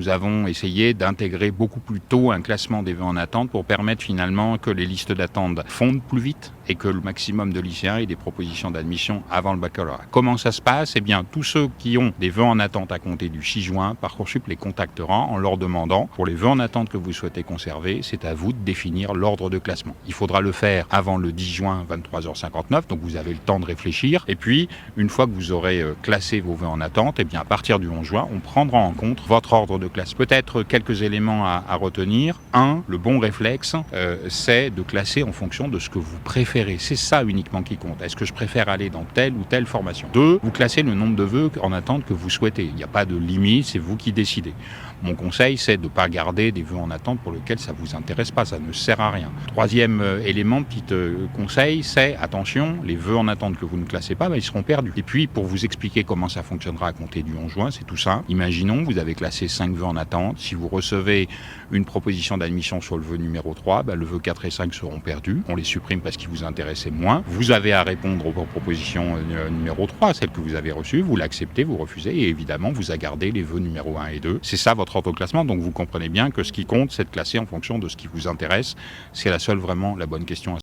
Nous avons essayé d'intégrer beaucoup plus tôt un classement des vœux en attente pour permettre finalement que les listes d'attente fondent plus vite et que le maximum de lycéens aient des propositions d'admission avant le baccalauréat. Comment ça se passe? Eh bien, tous ceux qui ont des vœux en attente à compter du 6 juin, Parcoursup les contactera en leur demandant, pour les vœux en attente que vous souhaitez conserver, c'est à vous de définir l'ordre de classement. Il faudra le faire avant le 10 juin, 23h59, donc vous avez le temps de réfléchir. Et puis, une fois que vous aurez classé vos vœux en attente, eh bien, à partir du 11 juin, on prendra en compte votre ordre de classe. Peut-être quelques éléments à retenir. Un, le bon réflexe, c'est de classer en fonction de ce que vous préférez. C'est ça uniquement qui compte. Est-ce que je préfère aller dans telle ou telle formation? Deux, vous classez le nombre de vœux en attente que vous souhaitez. Il n'y a pas de limite, c'est vous qui décidez. Mon conseil, c'est de ne pas garder des vœux en attente pour lesquels ça ne vous intéresse pas, ça ne sert à rien. Troisième élément, petit conseil, c'est attention, les vœux en attente que vous ne classez pas, ils seront perdus. Et puis, pour vous expliquer comment ça fonctionnera à compter du 11 juin, c'est tout simple. Imaginons, vous avez classé 5 vœux en attente. Si vous recevez une proposition d'admission sur le vœu numéro 3, le vœu 4 et 5 seront perdus. On les supprime parce qu'ils vous intéressaient moins. Vous avez à répondre aux propositions numéro 3, celles que vous avez reçues. Vous l'acceptez, vous refusez et évidemment, vous gardez les vœux numéro 1 et 2. C'est ça votre ordre de classement. Donc, vous comprenez bien que ce qui compte, c'est de classer en fonction de ce qui vous intéresse. C'est vraiment la bonne question à